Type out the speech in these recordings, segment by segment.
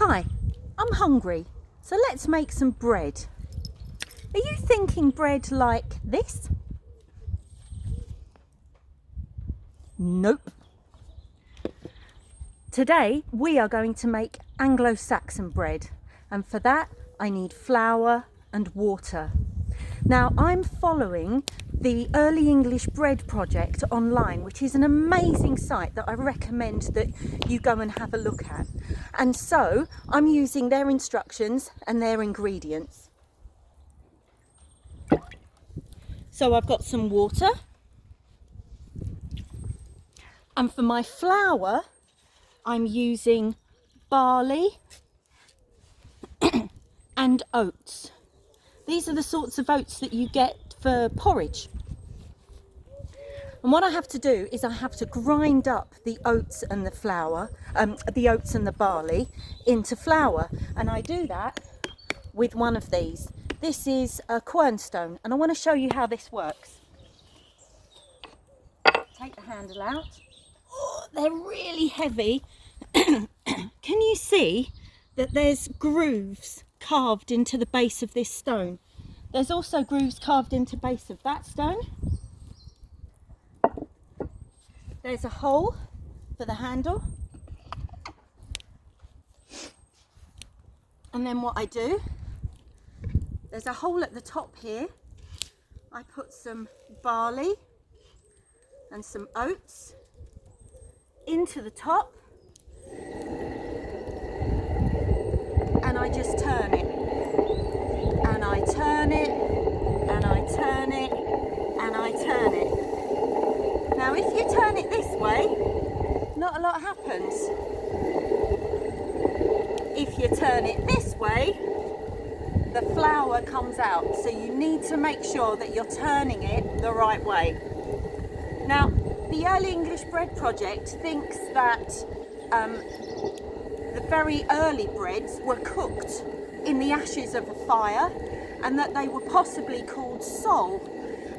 Hi, I'm hungry, so let's make some bread. Are you thinking bread like this? Nope. Today we are going to make Anglo Saxon bread, and for that I need flour and water. Now I'm following the Early English Bread project online, which is an amazing site that I recommend that you go and have a look at. And so I'm using their instructions and their ingredients. So I've got some water, and for my flour I'm using barley and oats. These are the sorts of oats that you get for porridge. And what I have to do is I have to grind up the oats and the flour, the oats and the barley into flour. And I do that with one of these. This is a quernstone, and I want to show you how this works. Take the handle out. Oh, they're really heavy. Can you see that there's grooves carved into the base of this stone? There's also grooves carved into the base of that stone. There's a hole for the handle. And then what I do, there's a hole at the top here. I put some barley and some oats into the top, and I just turn it. And I turn it, and I turn it, and I turn it. Now if you turn it this way, not a lot happens. If you turn it this way, the flour comes out. So you need to make sure that you're turning it the right way. Now, the Early English Bread project thinks that the very early breads were cooked in the ashes of a fire, and that they were possibly called sol,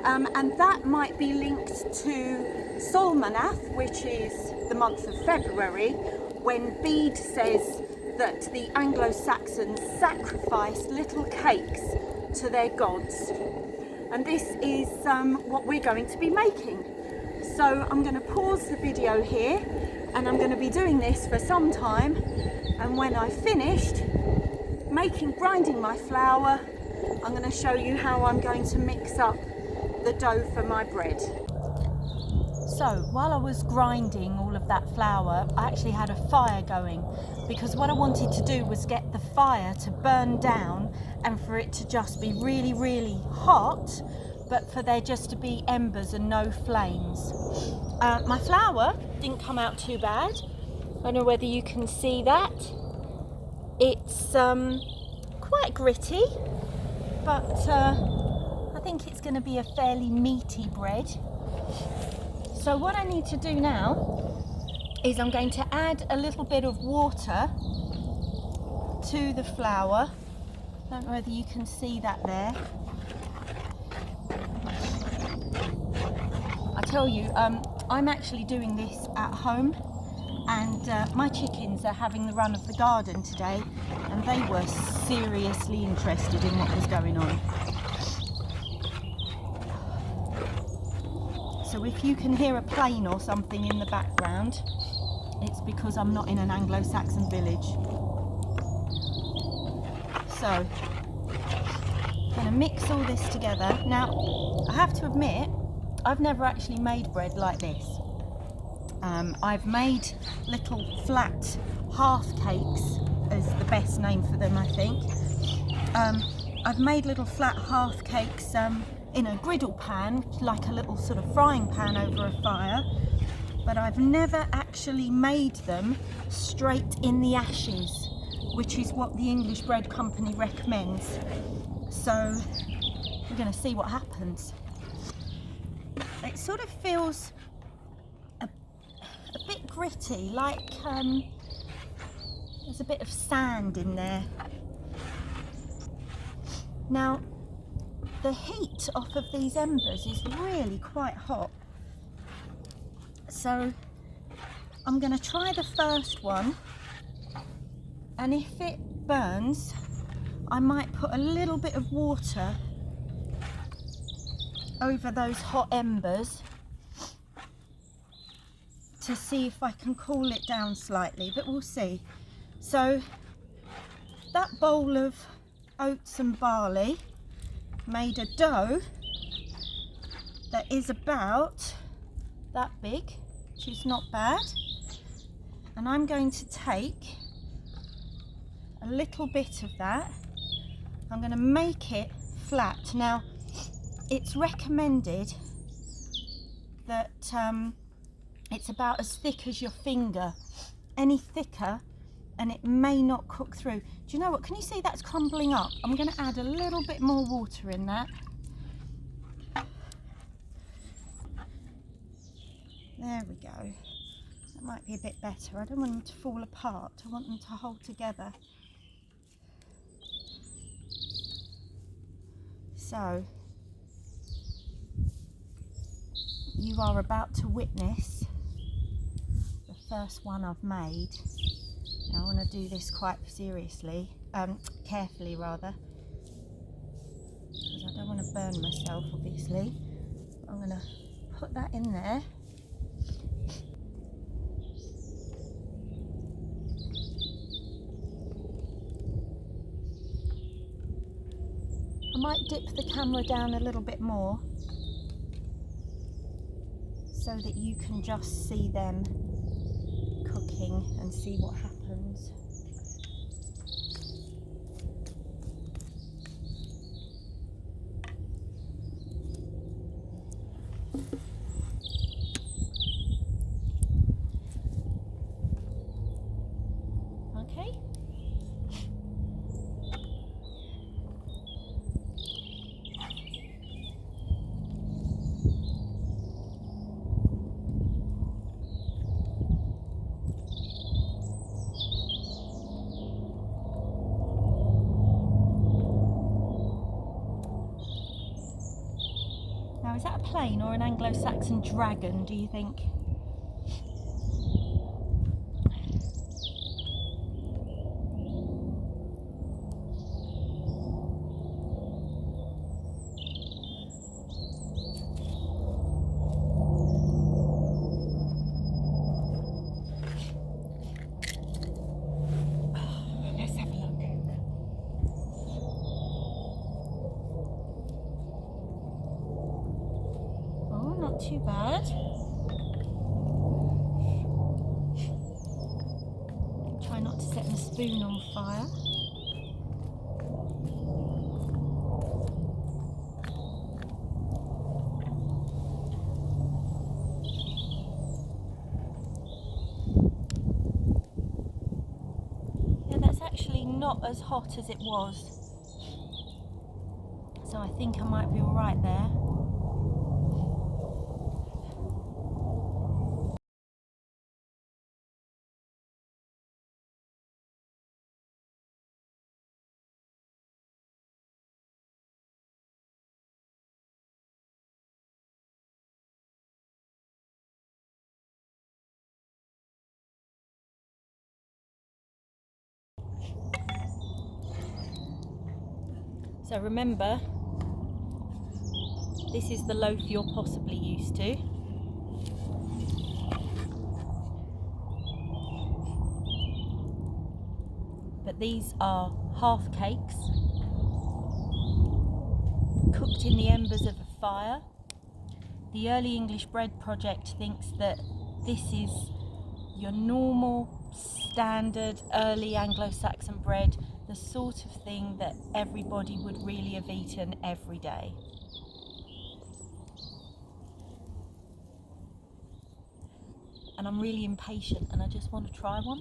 and that might be linked to Solmanath, which is the month of February, when Bede says that the Anglo-Saxons sacrificed little cakes to their gods. And this is what we're going to be making. So I'm going to pause the video here, and I'm going to be doing this for some time, and when I've finished grinding my flour, I'm going to show you how I'm going to mix up the dough for my bread. So while I was grinding all of that flour, I actually had a fire going, because what I wanted to do was get the fire to burn down and for it to just be really, really hot, but for there just to be embers and no flames. My flour didn't come out too bad. I don't know whether you can see that. It's quite gritty, but I think it's going to be a fairly meaty bread. So what I need to do now is I'm going to add a little bit of water to the flour. I don't know whether you can see that there. I tell you, I'm actually doing this at home, and my chickens are having the run of the garden today, and they were seriously interested in what was going on. So if you can hear a plane or something in the background, it's because I'm not in an Anglo-Saxon village. So I'm going to mix all this together. Now, I have to admit, I've never actually made bread like this. I've made little flat hearth cakes, is the best name for them, I think. I've made little flat hearth cakes in a griddle pan, like a little sort of frying pan over a fire, but I've never actually made them straight in the ashes, which is what the English Bread Company recommends. So we're going to see what happens. It sort of feels a bit gritty, like there's a bit of sand in there. Now, the heat off of these embers is really quite hot. So I'm going to try the first one And if it burns, I might put a little bit of water over those hot embers to see if I can cool it down slightly, but we'll see. So that bowl of oats and barley made a dough that is about that big, which is not bad. And I'm going to take a little bit of that. I'm going to make it flat. Now, it's recommended that it's about as thick as your finger. Any thicker and it may not cook through. Do you know what? Can you see that's crumbling up? I'm going to add a little bit more water in that. There we go. That might be a bit better. I don't want them to fall apart. I want them to hold together. So, you are about to witness the first one I've made. Now, I want to do this quite seriously, carefully rather, because I don't want to burn myself, obviously. I'm going to put that in there. I might dip the camera down a little bit more so that you can just see them cooking and see what happens. Okay. Now, is that a plane or an Anglo Saxon dragon, do you think? Let's have a look. Oh, not too bad. Try not to set my spoon on fire. Yeah, that's actually not as hot as it was. So I think I might be all right there. So remember, this is the loaf you're possibly used to. But these are half cakes, cooked in the embers of a fire. The Early English Bread Project thinks that this is your normal, standard, early Anglo-Saxon bread, the sort of thing that everybody would really have eaten every day. And I'm really impatient and I just want to try one.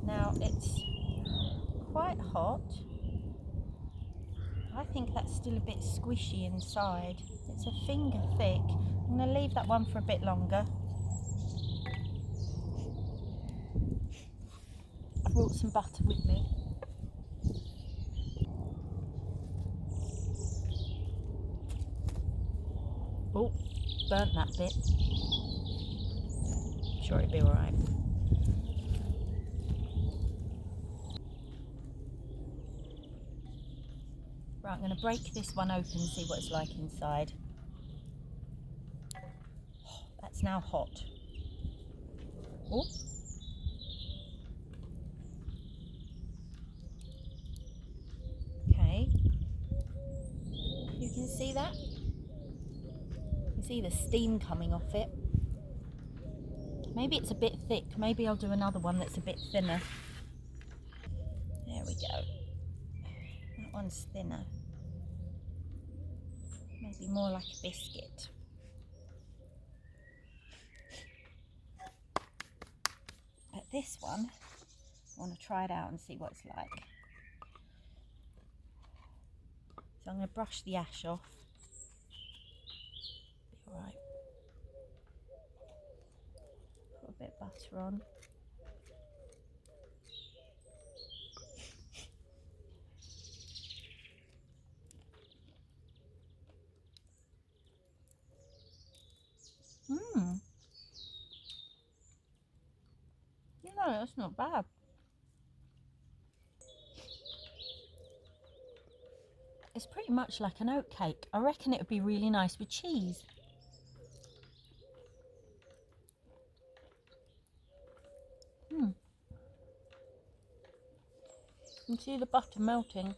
Now, it's quite hot. I think that's still a bit squishy inside. It's a finger thick. I'm going to leave that one for a bit longer. I brought some butter with me. Oh, burnt that bit. Sure it'll be alright. Right, I'm going to break this one open and see what it's like inside. Oh, that's now hot. Oh. Okay. You can see that? You can see the steam coming off it. Maybe it's a bit thick. Maybe I'll do another one that's a bit thinner. There we go. That one's thinner. Maybe more like a biscuit. But this one, I want to try it out and see what it's like. So I'm going to brush the ash off. Be alright. Put a bit of butter on. No, that's not bad. It's pretty much like an oat cake. I reckon it would be really nice with cheese. You can see the butter melting.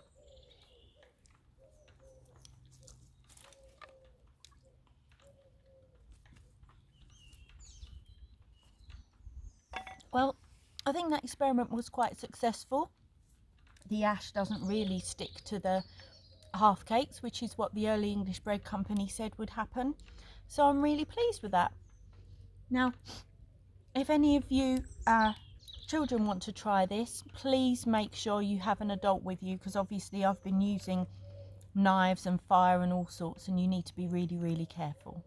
Well, I think that experiment was quite successful. The ash doesn't really stick to the hearth cakes, which is what the early English bread company said would happen. So I'm really pleased with that. Now, if any of you children want to try this, please make sure you have an adult with you, because obviously I've been using knives and fire and all sorts, and you need to be really, really careful.